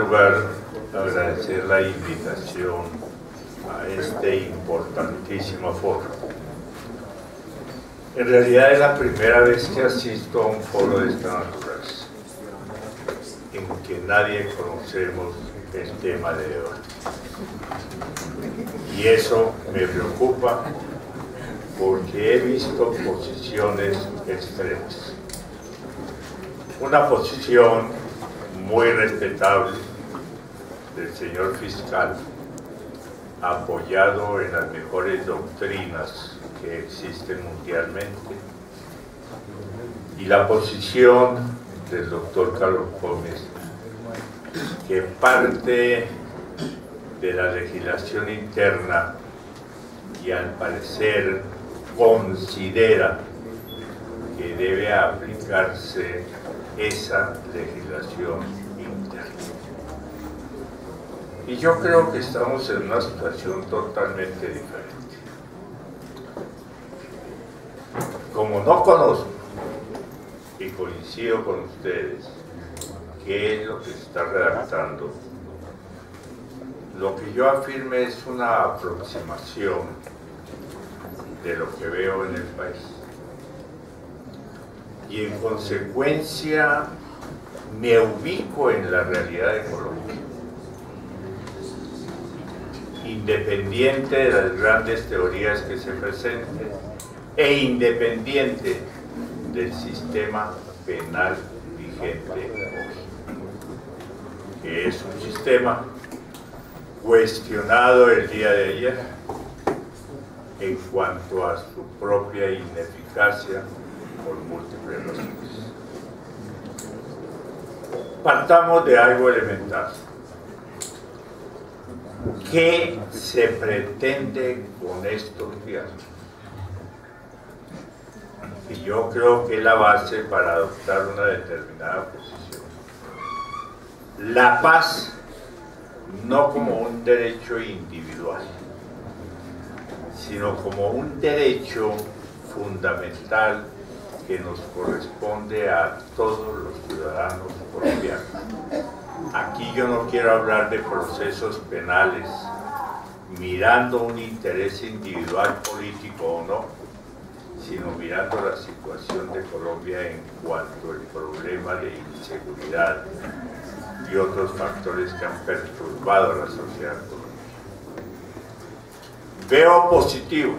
lugar, agradecer la invitación a este importantísimo foro. En realidad es la primera vez que asisto a un foro de esta naturaleza, en que nadie conocemos el tema de hoy. Y eso me preocupa porque he visto posiciones extremas. Una posición muy respetable del señor fiscal, apoyado en las mejores doctrinas que existen mundialmente, y la posición del doctor Carlos Gómez, que parte de la legislación interna y al parecer considera que debe aplicarse esa legislación interna. Y yo creo que estamos en una situación totalmente diferente. Como no conozco y coincido con ustedes qué es lo que se está redactando, lo que yo afirme es una aproximación de lo que veo en el país. Y en consecuencia me ubico en la realidad de Colombia, independiente de las grandes teorías que se presenten e independiente del sistema penal vigente hoy, que es un sistema cuestionado el día de ayer en cuanto a su propia ineficacia por múltiples razones. Partamos de algo elemental. ¿Qué se pretende con estos diálogos? Y yo creo que es la base para adoptar una determinada posición. La paz no como un derecho individual, sino como un derecho fundamental que nos corresponde a todos los ciudadanos colombianos. Aquí yo no quiero hablar de procesos penales, mirando un interés individual político o no, sino mirando la situación de Colombia en cuanto al problema de inseguridad y otros factores que han perturbado a la sociedad colombiana. Veo positivo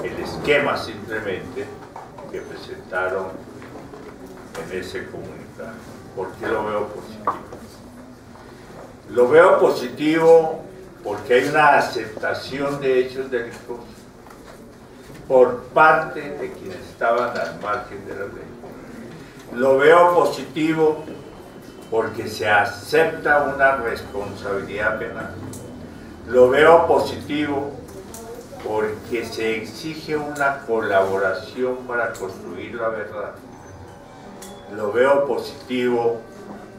el esquema simplemente que presentaron en ese comunicado. ¿Por qué lo veo positivo? Lo veo positivo porque hay una aceptación de hechos delictuosos por parte de quienes estaban al margen de la ley. Lo veo positivo porque se acepta una responsabilidad penal. Lo veo positivo porque se exige una colaboración para construir la verdad. Lo veo positivo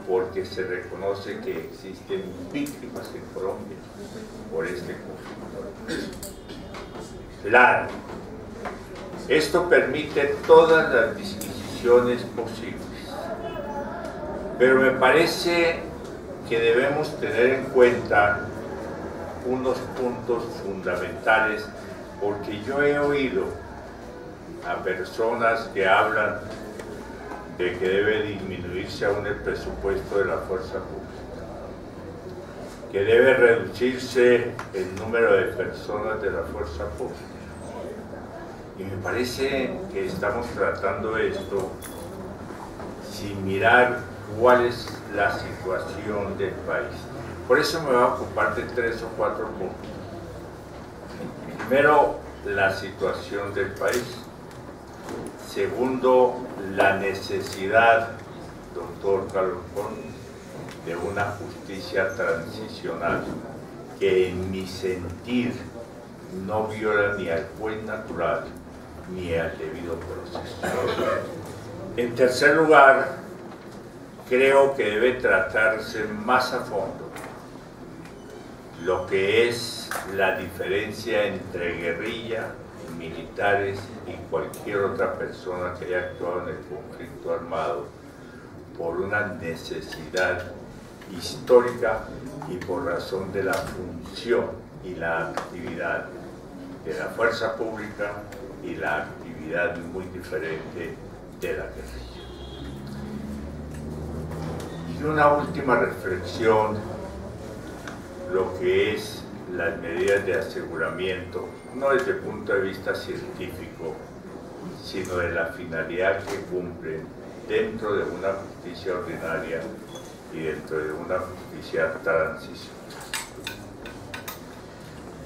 porque se reconoce que existen víctimas en Colombia por este conflicto. Claro, esto permite todas las disquisiciones posibles, pero me parece que debemos tener en cuenta unos puntos fundamentales, porque yo he oído a personas que hablan de que debe disminuirse aún el presupuesto de la fuerza pública, que debe reducirse el número de personas de la fuerza pública. Y me parece que estamos tratando esto sin mirar cuál es la situación del país. Por eso me voy a ocupar de 3 o 4 puntos. Primero, la situación del país. Segundo, la necesidad, doctor Carlos Gómez, de una justicia transicional que en mi sentir no viola ni al juez natural ni al debido proceso. En tercer lugar, creo que debe tratarse más a fondo lo que es la diferencia entre guerrilla, militares y cualquier otra persona que haya actuado en el conflicto armado por una necesidad histórica y por razón de la función y la actividad de la fuerza pública y la actividad muy diferente de la guerrilla. Y una última reflexión, lo que es las medidas de aseguramiento, no desde el punto de vista científico, sino de la finalidad que cumplen dentro de una justicia ordinaria y dentro de una justicia transicional.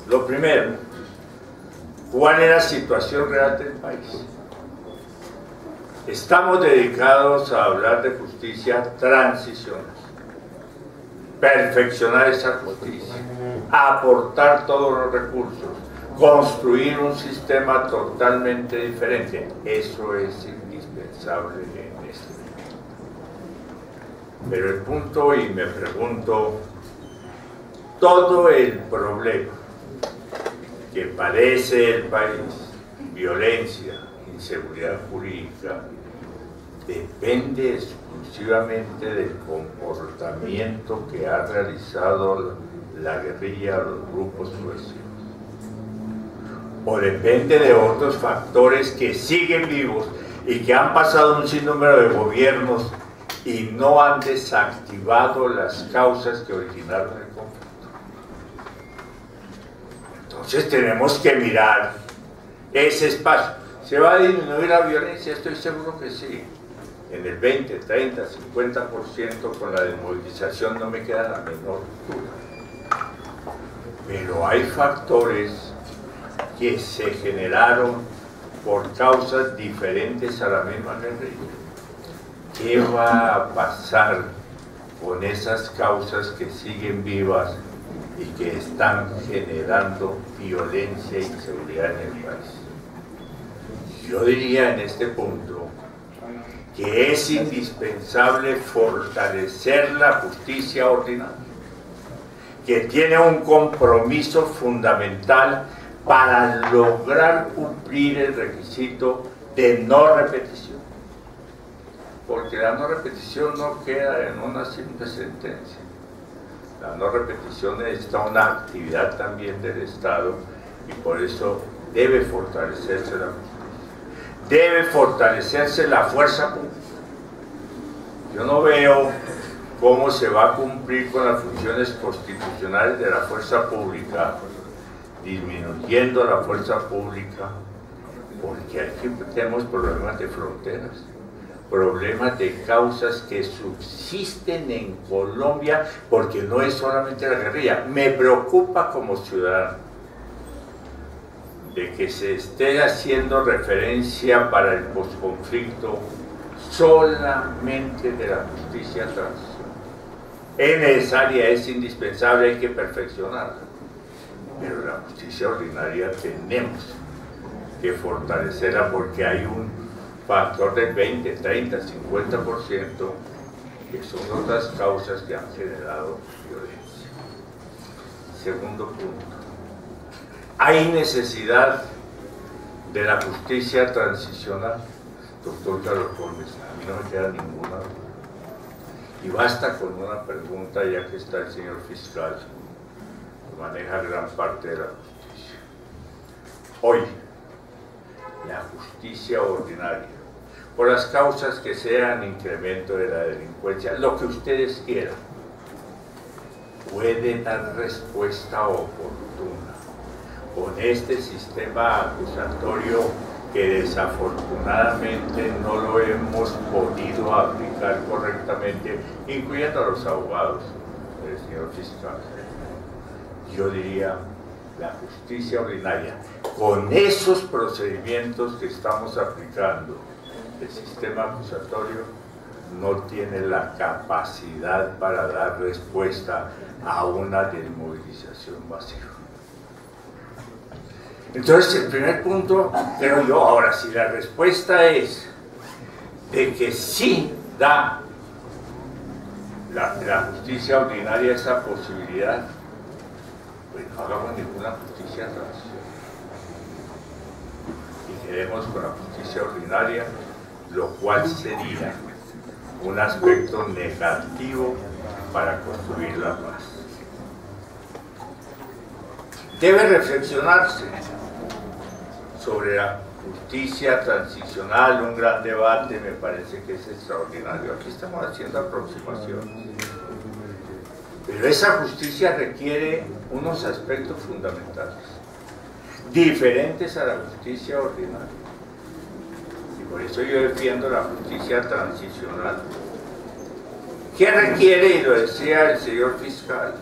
Lo primero, ¿cuál es la situación real del país? Estamos dedicados a hablar de justicia transicional, perfeccionar esa justicia, aportar todos los recursos, construir un sistema totalmente diferente. Eso es indispensable en este momento. Pero el punto, y me pregunto, todo el problema que padece el país, violencia, inseguridad jurídica, depende exclusivamente del comportamiento que ha realizado la guerrilla o los grupos subversivos, o depende de otros factores que siguen vivos y que han pasado un sinnúmero de gobiernos y no han desactivado las causas que originaron el conflicto. Entonces tenemos que mirar ese espacio. ¿Se va a disminuir la violencia? Estoy seguro que sí. En el 20, 30, 50% con la desmovilización no me queda la menor duda. Pero hay factores que se generaron por causas diferentes a la misma guerrilla. ¿Qué va a pasar con esas causas que siguen vivas y que están generando violencia e inseguridad en el país? Yo diría en este punto que es indispensable fortalecer la justicia ordinaria, que tiene un compromiso fundamental para lograr cumplir el requisito de no repetición, porque la no repetición no queda en una simple sentencia. La no repetición necesita una actividad también del Estado y por eso debe fortalecerse la justicia. Debe fortalecerse la fuerza pública. Yo no veo cómo se va a cumplir con las funciones constitucionales de la fuerza pública, disminuyendo la fuerza pública, porque aquí tenemos problemas de fronteras, problemas de causas que subsisten en Colombia, porque no es solamente la guerrilla. Me preocupa como ciudadano de que se esté haciendo referencia para el posconflicto solamente de la justicia transicional. Es necesaria, es indispensable, hay que perfeccionarla, pero la justicia ordinaria tenemos que fortalecerla porque hay un factor del 20, 30, 50% que son otras causas que han generado violencia. Segundo punto, hay necesidad de la justicia transicional. Doctor Carlos Gómez, a mí no me queda ninguna duda. Y basta con una pregunta, ya que está el señor fiscal, que maneja gran parte de la justicia. Hoy, la justicia ordinaria, por las causas que sean, incremento de la delincuencia, lo que ustedes quieran, puede dar respuesta oportuna con este sistema acusatorio que desafortunadamente no lo hemos podido aplicar correctamente, incluyendo a los abogados, el señor fiscal. Yo diría, la justicia ordinaria, con esos procedimientos que estamos aplicando, el sistema acusatorio no tiene la capacidad para dar respuesta a una desmovilización masiva. Entonces, el primer punto, creo yo, ahora, si la respuesta es de que sí da la justicia ordinaria esa posibilidad, pues no hagamos ninguna justicia transicional. Y queremos con la justicia ordinaria, lo cual sería un aspecto negativo para construir la paz. Debe reflexionarse sobre la justicia transicional, un gran debate, me parece que es extraordinario. Aquí estamos haciendo aproximaciones. Pero esa justicia requiere unos aspectos fundamentales, diferentes a la justicia ordinaria. Y por eso yo defiendo la justicia transicional. ¿Qué requiere? Y lo decía el señor fiscal,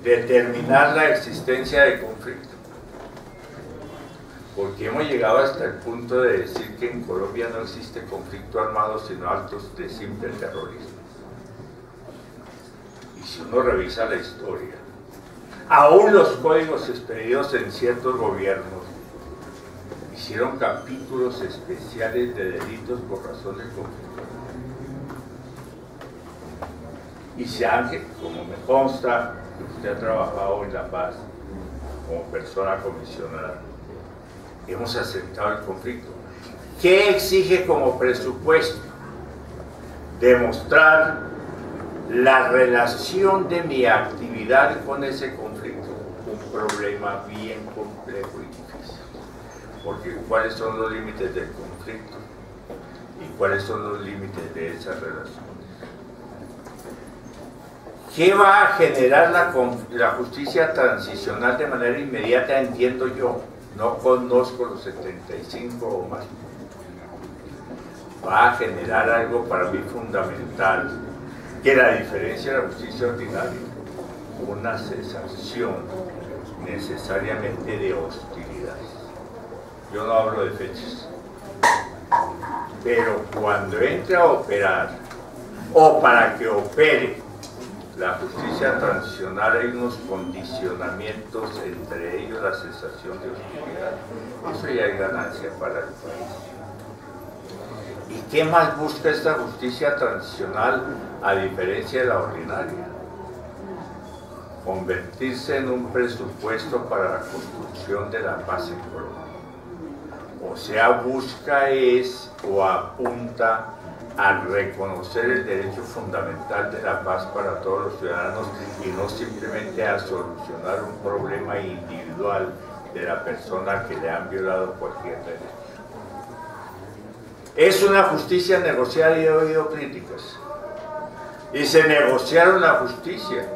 determinar la existencia de conflicto. Porque hemos llegado hasta el punto de decir que en Colombia no existe conflicto armado, sino actos de simple terrorismo. Y si uno revisa la historia, aún los códigos expedidos en ciertos gobiernos hicieron capítulos especiales de delitos por razón del conflicto. Y se han, como me consta, que usted ha trabajado en La Paz como persona comisionada, hemos aceptado el conflicto. ¿Qué exige como presupuesto? Demostrar la relación de mi actividad con ese conflicto. Un problema bien complejo y difícil. Porque ¿cuáles son los límites del conflicto? ¿Y cuáles son los límites de esa relación? ¿Qué va a generar la justicia transicional de manera inmediata? Entiendo yo, no conozco los 75 o más. Va a generar algo para mí fundamental, que la diferencia de la justicia ordinaria, una cesación necesariamente de hostilidades. Yo no hablo de fechas, pero cuando entre a operar, o para que opere, la justicia transicional, hay unos condicionamientos, entre ellos la cesación de hostilidad. Eso ya es ganancia para el país. ¿Y qué más busca esta justicia transicional a diferencia de la ordinaria? Convertirse en un presupuesto para la construcción de la paz en Colombia. O sea, busca o apunta a reconocer el derecho fundamental de la paz para todos los ciudadanos y no simplemente a solucionar un problema individual de la persona que le han violado cualquier derecho. Es una justicia negociada y he oído críticas. Y se negociaron la justicia.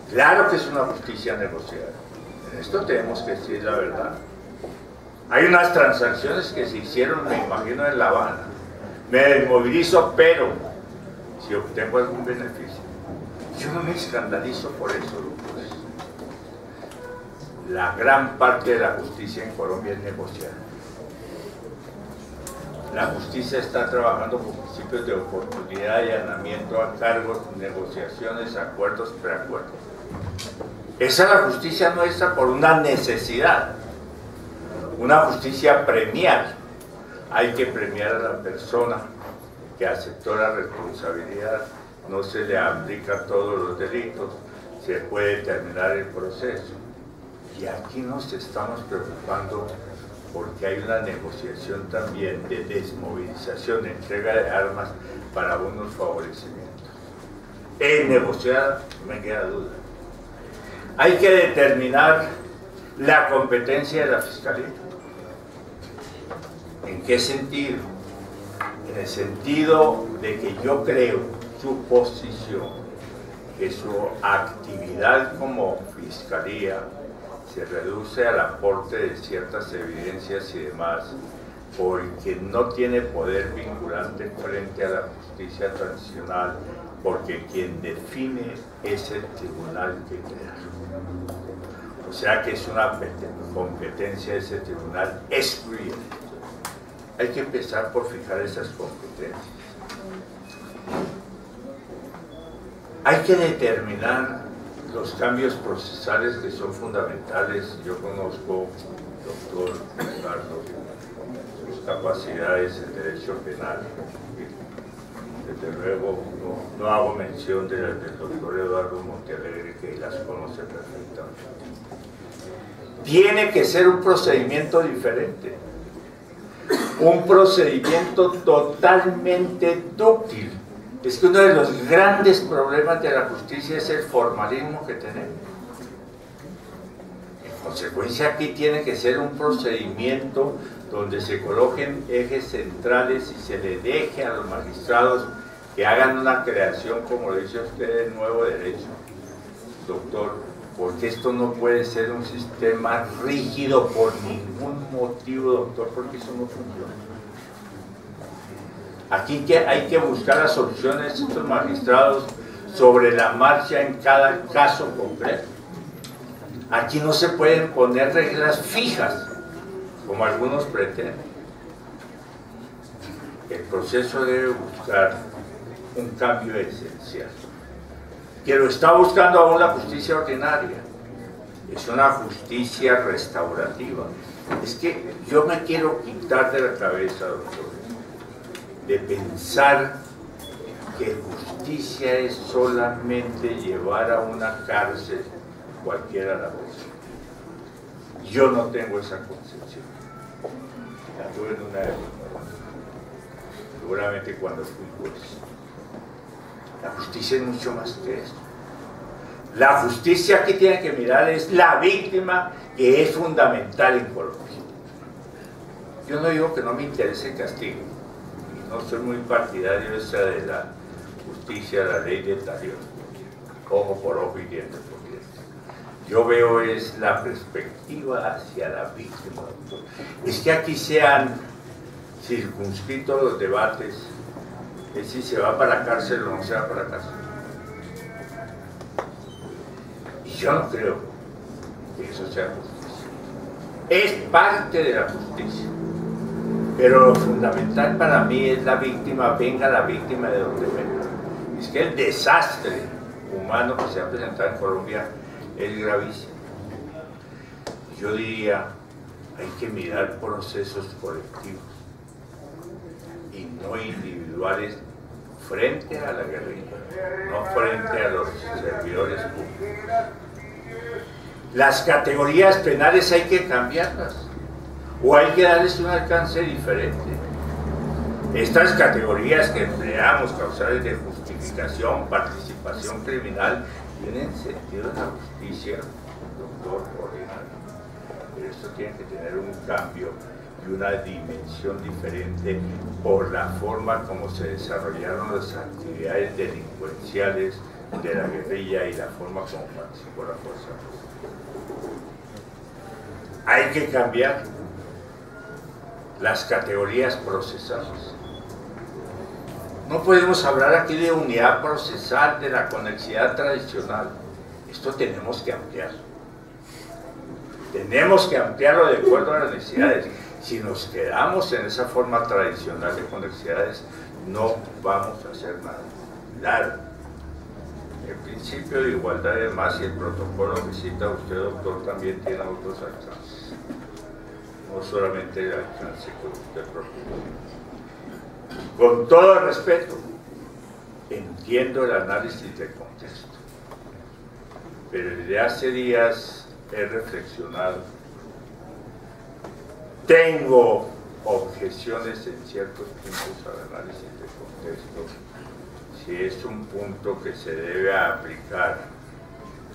Claro que es una justicia negociada. En esto tenemos que decir la verdad. Hay unas transacciones que se hicieron, me imagino, en La Habana. Me desmovilizo, pero si obtengo algún beneficio, yo no me escandalizo por eso, Lucas. La gran parte de la justicia en Colombia es negociada. La justicia está trabajando con principios de oportunidad, allanamiento a cargos, negociaciones, acuerdos, preacuerdos. Esa es la justicia nuestra por una necesidad, una justicia premial. Hay que premiar a la persona que aceptó la responsabilidad, no se le aplica todos los delitos, se puede terminar el proceso. Y aquí nos estamos preocupando porque hay una negociación también de desmovilización, entrega de armas para unos favorecimientos. ¿Es negociada? No me queda duda. Hay que determinar la competencia de la Fiscalía. ¿En qué sentido? En el sentido de que yo creo su posición, que su actividad como Fiscalía se reduce al aporte de ciertas evidencias y demás, porque no tiene poder vinculante frente a la justicia transicional, porque quien define es el tribunal que crea. O sea que es una competencia de ese tribunal excluyente. Hay que empezar por fijar esas competencias. Hay que determinar los cambios procesales que son fundamentales. Yo conozco, doctor Eduardo, sus capacidades en derecho penal. Desde luego no hago mención del doctor Eduardo Montealegre, que las conoce perfectamente. Tiene que ser un procedimiento diferente, un procedimiento totalmente dúctil, Es que uno de los grandes problemas de la justicia es el formalismo que tenemos. En consecuencia, aquí tiene que ser un procedimiento donde se coloquen ejes centrales y se le deje a los magistrados que hagan una creación, como lo dice usted, del nuevo derecho, doctor, porque esto no puede ser un sistema rígido por ningún motivo, doctor, porque eso no funciona. Aquí hay que buscar las soluciones de estos magistrados sobre la marcha en cada caso concreto. Aquí no se pueden poner reglas fijas, como algunos pretenden. El proceso debe buscar un cambio esencial, que lo está buscando aún la justicia ordinaria. Es una justicia restaurativa. Es que yo me quiero quitar de la cabeza, doctor, de pensar que justicia es solamente llevar a una cárcel cualquiera la vez. Yo no tengo esa concepción. La tuve en una época, seguramente cuando fui juez. La justicia es mucho más que eso. La justicia que tiene que mirar es la víctima, que es fundamental en Colombia. Yo no digo que no me interese el castigo, y no soy muy partidario esa de la justicia, la ley de talión, ojo por ojo y diente por diente. Yo veo es la perspectiva hacia la víctima, doctor. Es que aquí se han circunscrito los debates, es si se va para la cárcel o no se va para la cárcel. Y yo no creo que eso sea justicia. Es parte de la justicia. Pero lo fundamental para mí es la víctima, venga la víctima de donde venga. Es que el desastre humano que se ha presentado en Colombia es gravísimo. Yo diría, hay que mirar procesos colectivos y no individuales frente a la guerrilla, no frente a los servidores públicos. Las categorías penales hay que cambiarlas, o hay que darles un alcance diferente. Estas categorías que empleamos, causales de justificación, participación criminal, tienen sentido en la justicia, doctor ordinario. Pero esto tiene que tener un cambio y una dimensión diferente por la forma como se desarrollaron las actividades delincuenciales de la guerrilla y la forma como participó la fuerza pública. Hay que cambiar las categorías procesales. No podemos hablar aquí de unidad procesal, de la conexidad tradicional. Esto tenemos que ampliar. Tenemos que ampliarlo de acuerdo a las necesidades. Si nos quedamos en esa forma tradicional de conexidades, no vamos a hacer nada. Claro, el principio de igualdad de más y el protocolo que cita usted, doctor, también tiene otros alcances. No solamente el alcance que usted propone. Con todo respeto, entiendo el análisis del contexto, pero desde hace días he reflexionado. Tengo objeciones en ciertos puntos al análisis del contexto, si es un punto que se debe aplicar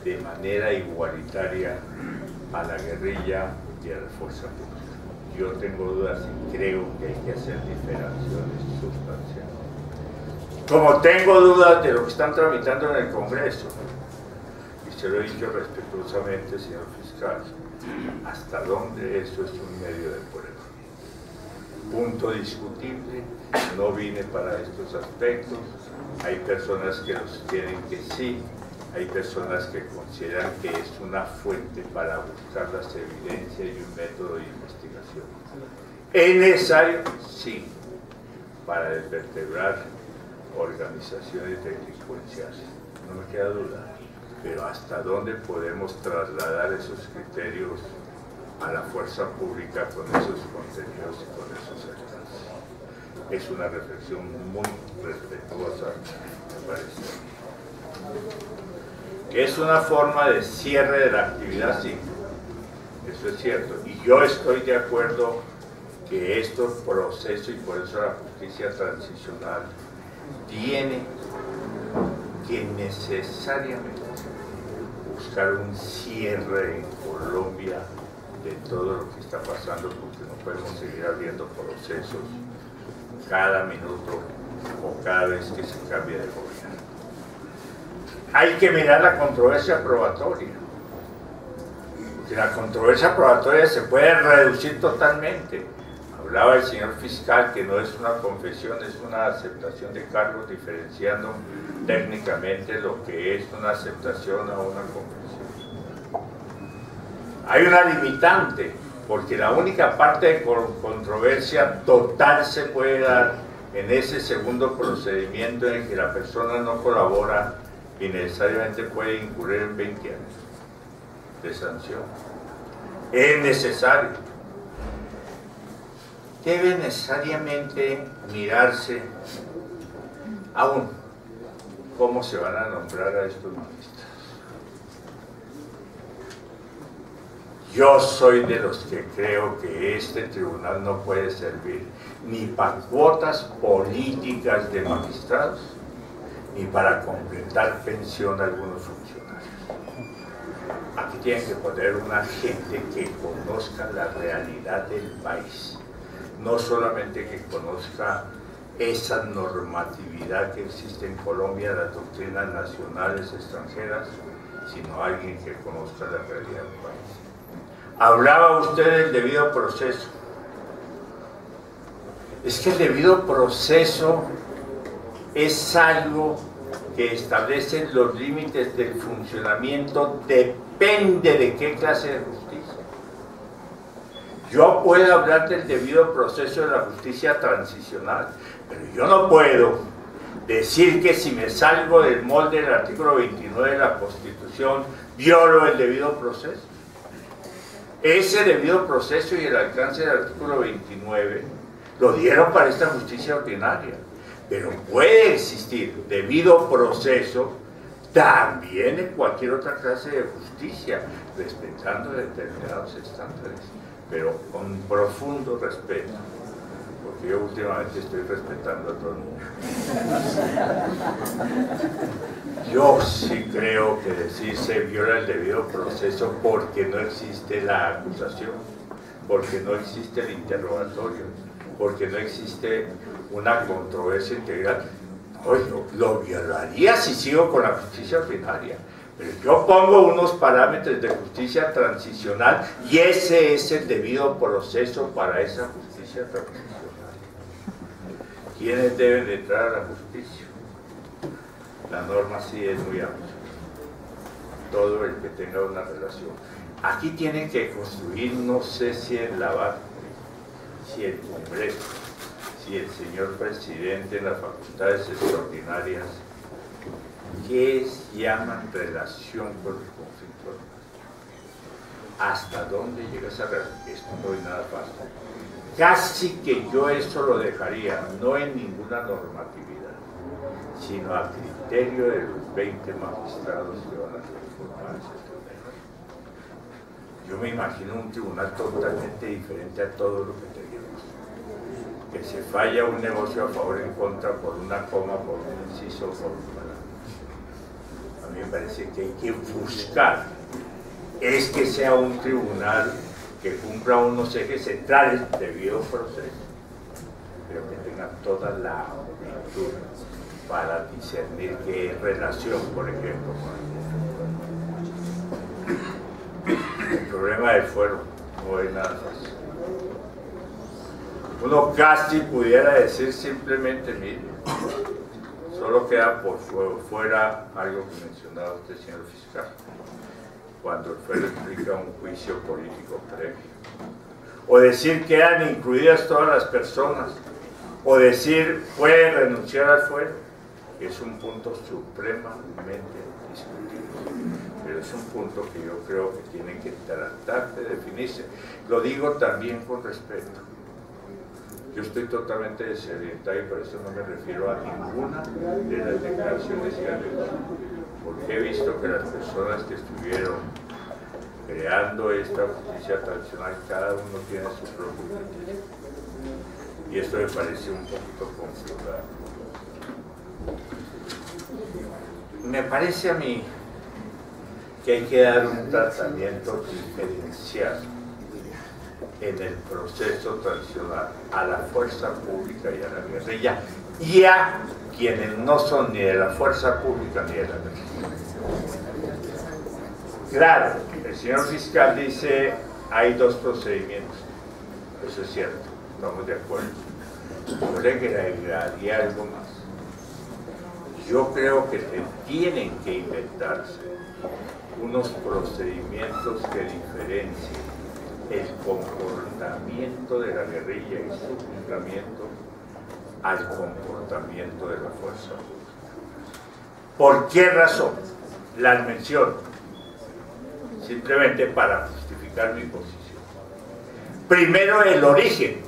de manera igualitaria a la guerrilla y a la fuerza pública. Yo tengo dudas y creo que hay que hacer diferenciaciones sustanciales. Como tengo dudas de lo que están tramitando en el Congreso, y se lo he dicho respetuosamente, señor fiscal, hasta dónde eso es un medio de prueba. Punto discutible, no vine para estos aspectos. Hay personas que los quieren que sí, hay personas que consideran que es una fuente para buscar las evidencias y un método de investigación. ¿Es necesario? Sí, para desvertebrar organizaciones delincuenciales, no me queda duda, pero ¿hasta dónde podemos trasladar esos criterios a la fuerza pública con esos contenidos y con esos alcances? Es una reflexión muy respetuosa, me parece. Que es una forma de cierre de la actividad, sí, eso es cierto, y yo estoy de acuerdo que estos procesos, y por eso la justicia transicional, tiene que necesariamente buscar un cierre en Colombia de todo lo que está pasando, porque no podemos seguir abriendo procesos cada minuto o cada vez que se cambia de gobierno. Hay que mirar la controversia probatoria, porque la controversia probatoria se puede reducir totalmente. Hablaba el señor fiscal que no es una confesión, es una aceptación de cargos, diferenciando técnicamente lo que es una aceptación a una confesión. Hay una limitante, porque la única parte de controversia total se puede dar en ese segundo procedimiento en que la persona no colabora y necesariamente puede incurrir en 20 años de sanción. Es necesario. Debe necesariamente mirarse aún cómo se van a nombrar a estos magistrados. Yo soy de los que creo que este tribunal no puede servir ni para cuotas políticas de magistrados, ni para completar pensión a algunos funcionarios. Aquí tienen que poner una gente que conozca la realidad del país, no solamente que conozca esa normatividad que existe en Colombia, las doctrinas nacionales extranjeras, sino alguien que conozca la realidad del país. Hablaba usted del debido proceso. Es que el debido proceso es algo que establece los límites del funcionamiento, depende de qué clase de justicia. Yo puedo hablar del debido proceso de la justicia transicional, pero yo no puedo decir que si me salgo del molde del artículo 29 de la Constitución, violo el debido proceso. Ese debido proceso y el alcance del artículo 29 lo dieron para esta justicia ordinaria, pero puede existir debido proceso también en cualquier otra clase de justicia, respetando determinados estándares, pero con profundo respeto, porque yo últimamente estoy respetando a todo el mundo. Yo sí creo que decir se viola el debido proceso porque no existe la acusación, porque no existe el interrogatorio, porque no existe una controversia integral. Oye, lo violaría si sigo con la justicia ordinaria, pero yo pongo unos parámetros de justicia transicional y ese es el debido proceso para esa justicia transicional. ¿Quiénes deben entrar a la justicia? La norma sí es muy amplia. Todo el que tenga una relación. Aquí tienen que construir, no sé si el Lavar, si el Congreso, si el señor presidente en las facultades extraordinarias, ¿qué llaman relación con el conflicto armado? ¿Hasta dónde llega esa relación? Esto no es nada fácil. Casi que yo eso lo dejaría, no en ninguna normatividad, sino a criterio de los 20 magistrados que van a transformar ese tribunal. Yo me imagino un tribunal totalmente diferente a todo lo que tenemos. Que se falla un negocio a favor o en contra por una coma, por un inciso, por un parámetro. A mí me parece que hay que buscar es que sea un tribunal que cumpla unos ejes centrales debido proceso, pero que tenga toda la amplitud para discernir qué relación, por ejemplo, con el problema del fuero no es nada fácil. Uno casi pudiera decir simplemente, mire, solo queda por fuera algo que mencionaba usted, señor fiscal, cuando el fuero implica un juicio político previo. O decir que quedan incluidas todas las personas, o decir pueden renunciar al fuero, es un punto supremamente discutible. Pero es un punto que yo creo que tiene que tratar de definirse. Lo digo también con respeto. Yo estoy totalmente desorientado y por eso no me refiero a ninguna de las declaraciones que han hecho, porque he visto que las personas que estuvieron creando esta justicia tradicional, cada uno tiene su propio criterio. Y esto me parece un poquito complicado. me parece a mí que hay que dar un tratamiento diferencial en el proceso tradicional a la fuerza pública y a la guerrilla, y a quienes no son ni de la fuerza pública ni de la guerrilla. Claro, el señor fiscal dice hay dos procedimientos, eso es cierto, estamos de acuerdo. Yo le agregaría algo más. Yo creo que tienen que inventarse unos procedimientos que diferencien el comportamiento de la guerrilla y su comportamiento al comportamiento de la fuerza pública. ¿Por qué razón? Las menciono simplemente para justificar mi posición. Primero, el origen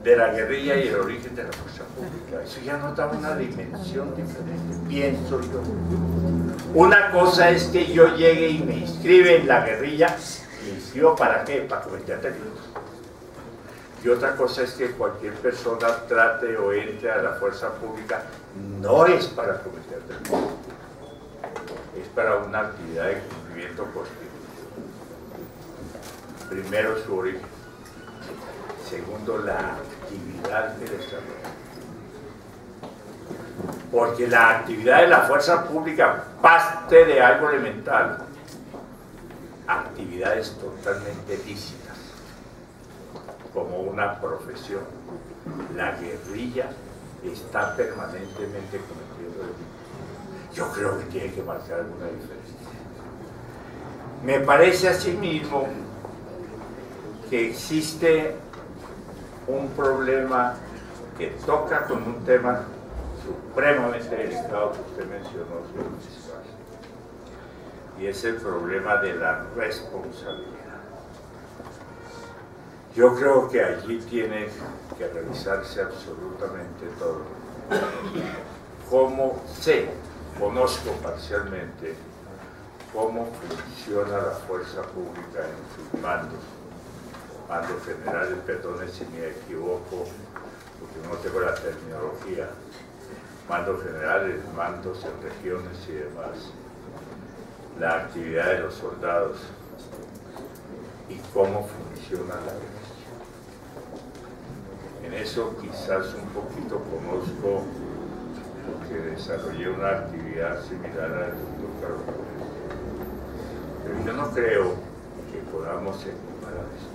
de la guerrilla y el origen de la fuerza pública. Eso ya nos da una dimensión diferente, pienso yo. Una cosa es que yo llegue y me inscribe en la guerrilla, ¿me inscribo para qué? Para cometer delitos. Y otra cosa es que cualquier persona trate o entre a la fuerza pública, no es para cometer delitos, es para una actividad de cumplimiento constitucional. Primero, su origen. Segundo, la actividad que desarrolla. Porque la actividad de la fuerza pública parte de algo elemental. Actividades totalmente lícitas, como una profesión. La guerrilla está permanentemente cometiendo delitos. Yo creo que tiene que marcar alguna diferencia. Me parece asimismo que existe un problema que toca con un tema supremamente delicado que usted mencionó, señor fiscal, y es el problema de la responsabilidad. Yo creo que allí tiene que revisarse absolutamente todo. Conozco parcialmente cómo funciona la fuerza pública en sus mandos generales, perdone si me equivoco, porque no tengo la terminología, mandos generales, mandos en regiones y demás, la actividad de los soldados y cómo funciona la guerrilla. En eso quizás un poquito conozco, porque desarrollé una actividad similar al doctor Carlos Pérez, pero yo no creo que podamos equiparar eso.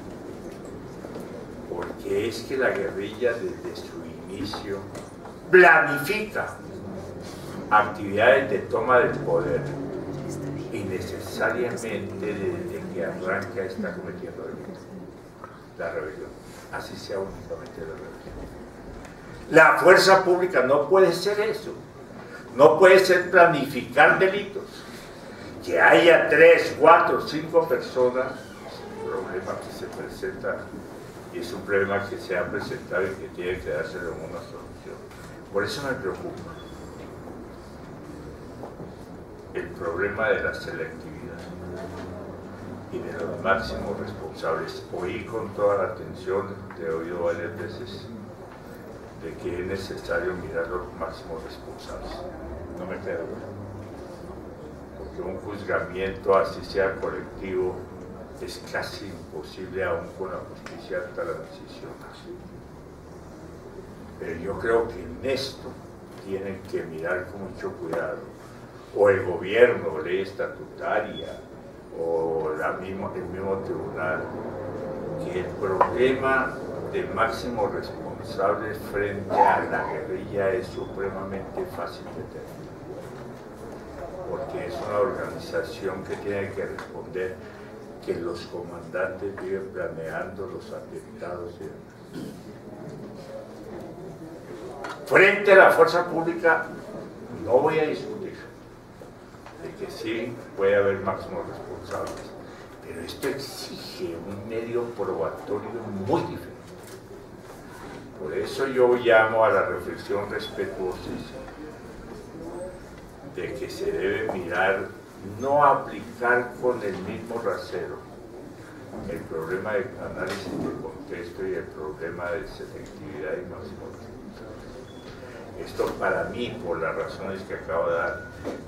Porque es que la guerrilla desde su inicio planifica actividades de toma del poder y necesariamente desde que arranca está cometiendo delitos. La rebelión, así sea únicamente la rebelión. La fuerza pública no puede ser eso, no puede ser planificar delitos. Que haya 3, 4, 5 personas, es un problema que se presenta. Y es un problema que se ha presentado y que tiene que darse una solución. Por eso me preocupa el problema de la selectividad y de los máximos responsables. Oí con toda la atención, te he oído varias veces, de que es necesario mirar los máximos responsables. No me queda duda. Porque un juzgamiento, así sea colectivo, es casi imposible aún con la justicia hasta la decisión. Pero yo creo que en esto tienen que mirar con mucho cuidado, o el gobierno, ley estatutaria, o el mismo tribunal, que el problema de máximos responsables frente a la guerrilla es supremamente fácil de tener, porque es una organización que tiene que responder que los comandantes viven planeando los atentados y demás. Frente a la fuerza pública no voy a discutir de que sí puede haber máximos responsables, pero esto exige un medio probatorio muy diferente. Por eso yo llamo a la reflexión respetuosísima de que se debe mirar, no aplicar con el mismo rasero el problema de análisis de contexto y el problema de selectividad y máximo. Esto para mí, por las razones que acabo de dar,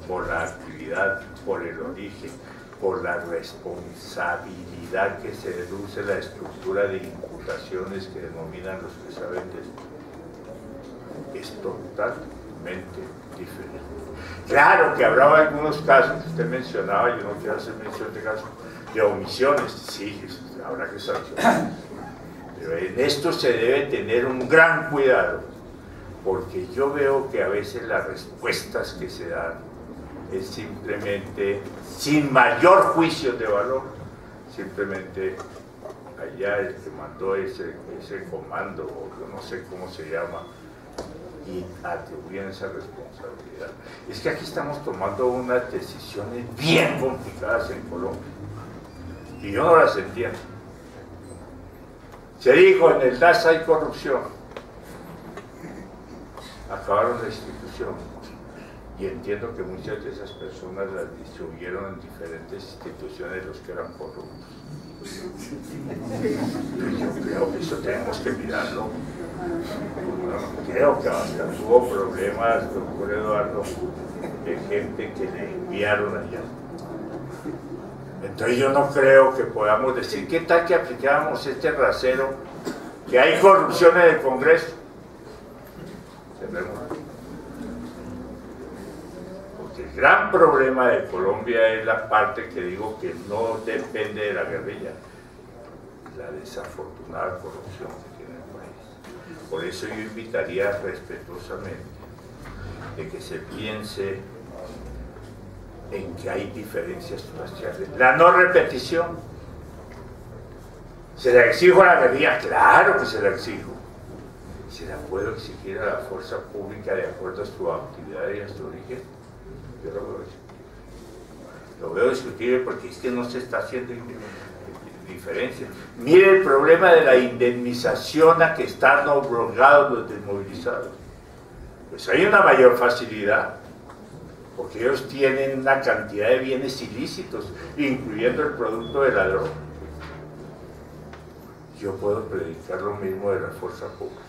por la actividad, por el origen, por la responsabilidad que se deduce la estructura de imputaciones que denominan los que saben de esto, es totalmente diferente. Claro que habrá algunos casos que usted mencionaba, yo no quiero hacer mención de casos de omisiones, sí, habrá que sancionar, pero en esto se debe tener un gran cuidado, porque yo veo que a veces las respuestas que se dan es simplemente, sin mayor juicio de valor, simplemente allá el que mandó ese comando, o yo no sé cómo se llama, y atribuyen esa responsabilidad. Es que aquí estamos tomando unas decisiones bien complicadas en Colombia, y yo no las entiendo. Se dijo, en el DAS hay corrupción. Acabaron la institución. Y entiendo que muchas de esas personas las distribuyeron en diferentes instituciones los que eran corruptos. Yo creo que eso tenemos que mirarlo. Creo que hasta tuvo problemas, doctor Eduardo, de gente que le enviaron allá. Entonces yo no creo que podamos decir, ¿qué tal que aplicáramos este rasero? Que hay corrupción en el Congreso. Porque el gran problema de Colombia es la parte que digo que no depende de la guerrilla, la desafortunada corrupción que tiene el país. Por eso yo invitaría respetuosamente de que se piense en que hay diferencias sustanciales. La no repetición. ¿Se la exijo a la guerrilla? Claro que se la exijo. ¿Se la puedo exigir a la fuerza pública de acuerdo a su actividad y a su origen? Yo lo veo discutible. Lo veo discutible porque es que no se está haciendo diferencia. Mire el problema de la indemnización a que están obligados los desmovilizados. Pues hay una mayor facilidad, porque ellos tienen una cantidad de bienes ilícitos, incluyendo el producto de la droga. Yo puedo predicar lo mismo de la fuerza pública.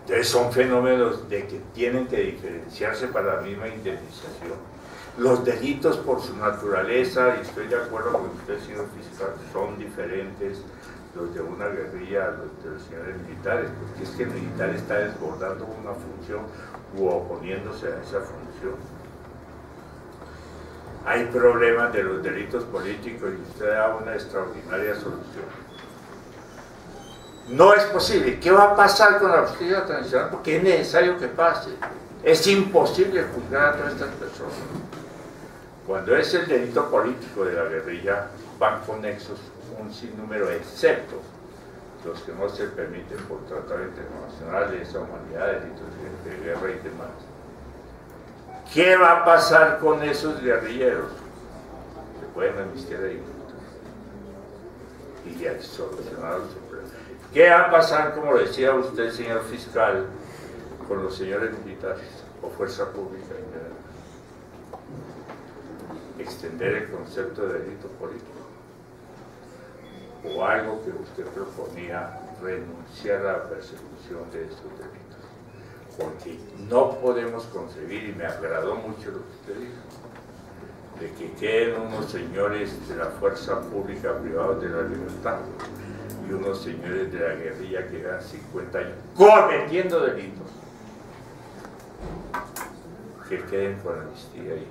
Entonces son fenómenos de que tienen que diferenciarse para la misma indemnización. Los delitos por su naturaleza, y estoy de acuerdo con usted, señor fiscal, son diferentes los de una guerrilla a los de los señores militares, porque es que el militar está desbordando una función u oponiéndose a esa función. Hay problemas de los delitos políticos y usted da una extraordinaria solución. No es posible. ¿Qué va a pasar con la justicia transicional? Porque es necesario que pase. Es imposible juzgar a todas estas personas. Cuando es el delito político de la guerrilla, van conexos un sinnúmero, excepto los que no se permiten por tratados internacionales, lesa humanidad, delitos de guerra y demás. ¿Qué va a pasar con esos guerrilleros? Se pueden amnistiar ahí y ya solucionar su problema. ¿Qué va a pasar, como decía usted, señor fiscal, con los señores militares o fuerza pública en general? Extender el concepto de delito político, o algo que usted proponía, renunciar a la persecución de estos delitos, porque no podemos concebir, y me agradó mucho lo que usted dijo, de que queden unos señores de la fuerza pública privados de la libertad y unos señores de la guerrilla que llevan 50 años cometiendo delitos, que queden con amnistía y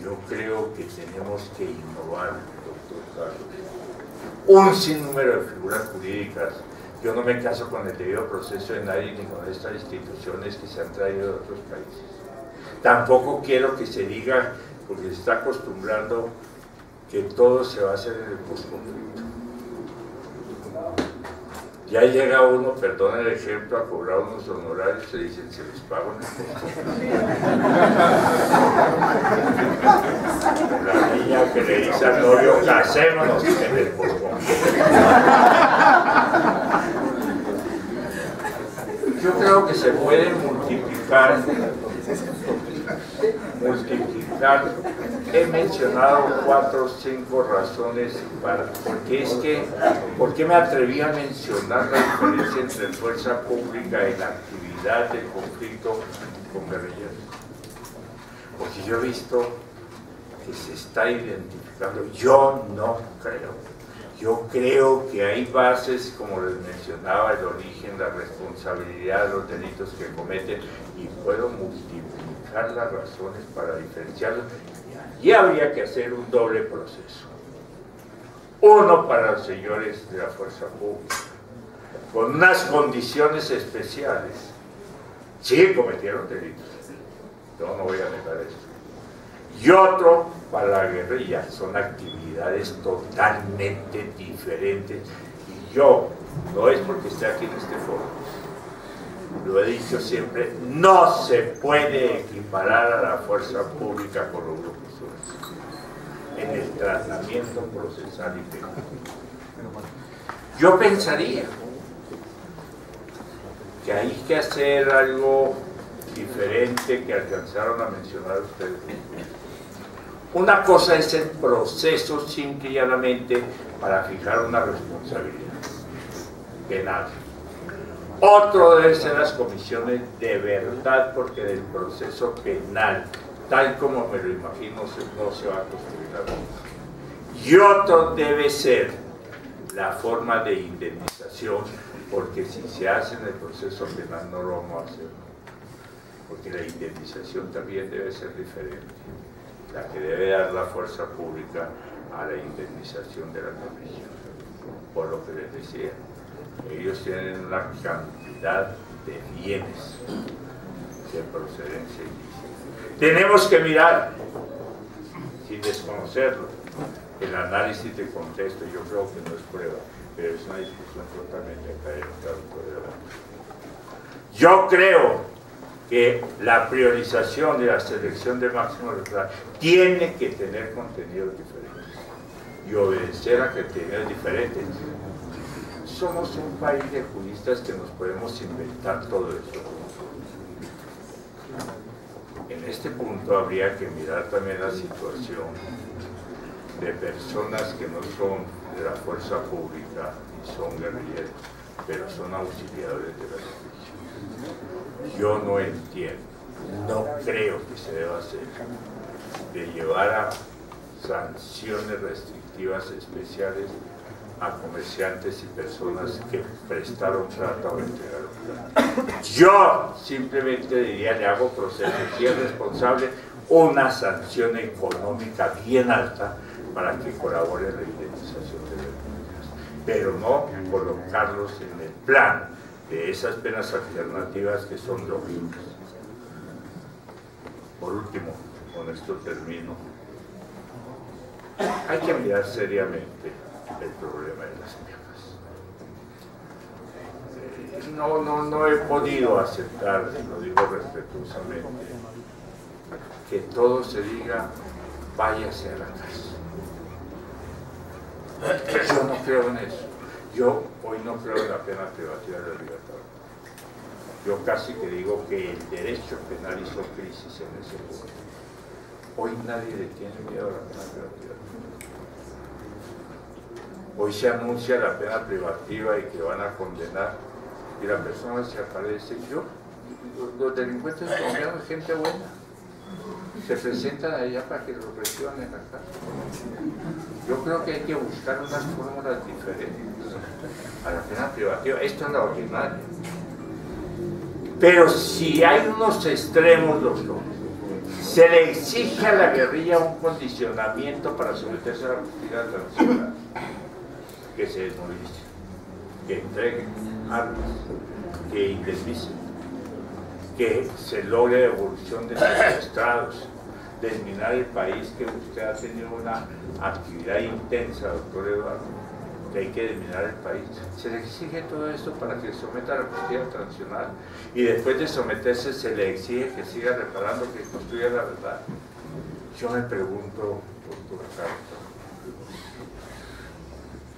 yo creo que tenemos que innovar, doctor Carlos, un sinnúmero de figuras jurídicas. Yo no me caso con el debido proceso de nadie ni con estas instituciones que se han traído de otros países. Tampoco quiero que se diga, porque se está acostumbrando, que todo se va a hacer en el posconflicto. Ya llega uno, perdón el ejemplo, a cobrar unos honorarios y se dicen, se les pago en el posconflicto. La niña que le dice al novio, casémonos en el posconflicto. Yo creo que se pueden multiplicar he mencionado 4 o 5 razones ¿por qué me atreví a mencionar la diferencia entre fuerza pública y la actividad del conflicto con guerrilleros? Porque yo he visto que se está identificando, yo no creo. Yo creo que hay bases, como les mencionaba, el origen, la responsabilidad, los delitos que cometen, y puedo multiplicar las razones para diferenciarlos. Y habría que hacer un doble proceso. Uno para los señores de la fuerza pública, con unas condiciones especiales. Sí, cometieron delitos. Yo no voy a negar esto. Y otro para la guerrilla, son actividades totalmente diferentes. Y yo, no es porque esté aquí en este foro, lo he dicho siempre, no se puede equiparar a la fuerza pública con los grupos en el tratamiento procesal y penal. Yo pensaría que hay que hacer algo diferente que alcanzaron a mencionar ustedes. Una cosa es el proceso simple y llanamente para fijar una responsabilidad penal. Otro debe ser las comisiones de verdad, porque del proceso penal, tal como me lo imagino, no se va a construir la cosa. Y otro debe ser la forma de indemnización, porque si se hace en el proceso penal no lo vamos a hacer, porque la indemnización también debe ser diferente, la que debe dar la fuerza pública a la indemnización de la guerrilla. Por lo que les decía, ellos tienen una cantidad de bienes de procedencia ilícita. Tenemos que mirar, sin desconocerlo, el análisis de contexto. Yo creo que no es prueba, pero es una discusión totalmente académica. Yo creo que la priorización de la selección de máximo resultado tiene que tener contenidos diferentes y obedecer a contenidos diferentes. Somos un país de juristas que nos podemos inventar todo eso. En este punto habría que mirar también la situación de personas que no son de la fuerza pública y son guerrilleros, pero son auxiliadores de la justicia. Yo no entiendo, no creo que se deba hacer, de llevar a sanciones restrictivas especiales a comerciantes y personas que prestaron trata o entregaron plata. Yo simplemente diría, le hago proceso, si es responsable, una sanción económica bien alta para que colabore en la indemnización de víctimas, pero no colocarlos en el plan de esas penas alternativas que son lógicas. Por último, con esto termino, hay que mirar seriamente el problema de las penas. No he podido aceptar, lo digo respetuosamente, que todo se diga, váyase a la casa. Yo no creo en eso. Yo hoy no creo en la pena privativa de la libertad. Yo casi que digo que el derecho penal hizo crisis en ese punto. Hoy nadie le tiene miedo a la pena privativa. Hoy se anuncia la pena privativa y que van a condenar, y la persona se aparece. Los delincuentes colombianos, gente buena, se presentan allá para que lo presionen acá. Yo creo que hay que buscar unas fórmulas diferentes a la pena privativa. Esto es la ordinaria. Pero si hay unos extremos, doctor, se le exige a la guerrilla un condicionamiento para someterse a la justicia internacional, que se desmovilice, que entreguen armas, que indemnicen, que se logre la devolución de secuestrados, desminar el país, que usted ha tenido una actividad intensa, doctor Eduardo, que hay que desminar el país. Se le exige todo esto para que se someta a la justicia internacional, y después de someterse se le exige que siga reparando, que construya la verdad. Yo me pregunto, doctor Carlos,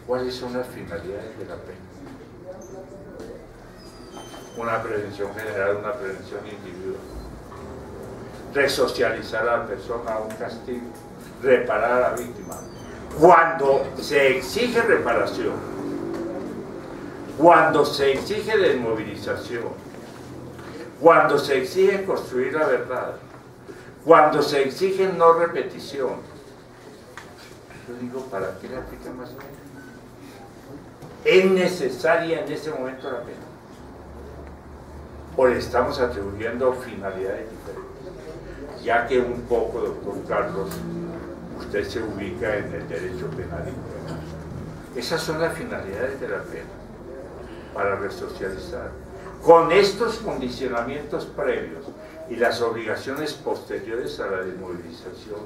¿cuáles son las finalidades de la pena? Una prevención general, una prevención individual. Resocializar a la persona a un castigo. reparar a la víctima. Cuando se exige reparación, cuando se exige desmovilización, cuando se exige construir la verdad, cuando se exige no repetición, yo digo, ¿para qué le aplican más pena? ¿Es necesaria en ese momento la pena? ¿O le estamos atribuyendo finalidades diferentes? Ya que un poco, doctor Carlos, usted se ubica en el derecho penal y criminal. Esas son las finalidades de la pena, para resocializar. Con estos condicionamientos previos y las obligaciones posteriores a la desmovilización,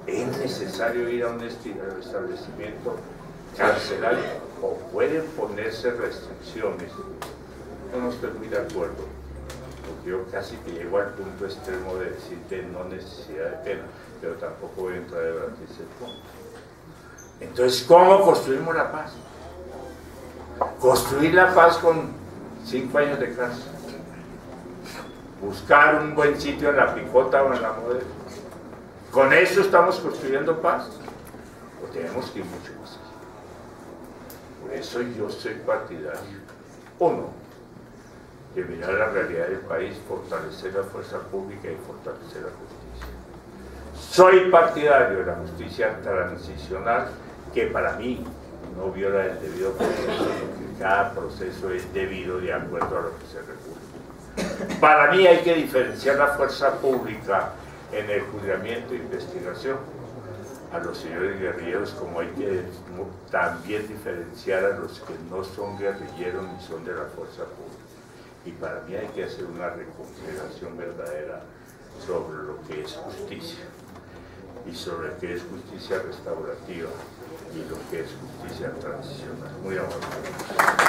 ¿es necesario ir a un establecimiento carcelario o pueden ponerse restricciones? Yo no estoy muy de acuerdo, porque yo casi que llego al punto extremo de decir de no necesidad de pena, pero tampoco voy a entrar a debatir ese punto. Entonces, ¿cómo construimos la paz? Construir la paz con 5 años de cárcel. Buscar un buen sitio en la Picota o en la Modelo. ¿Con eso estamos construyendo paz? O tenemos que ir mucho más allá. Por eso yo soy partidario. Uno, de mirar la realidad del país, fortalecer la fuerza pública y fortalecer la justicia. Soy partidario de la justicia transicional, que para mí no viola el debido proceso, porque cada proceso es debido de acuerdo a lo que se recurre. Para mí hay que diferenciar la fuerza pública en el juzgamiento e investigación a los señores guerrilleros, como hay que también diferenciar a los que no son guerrilleros ni son de la fuerza pública. Y para mí hay que hacer una reconsideración verdadera sobre lo que es justicia y sobre lo que es justicia restaurativa y lo que es justicia transicional. Muy amable.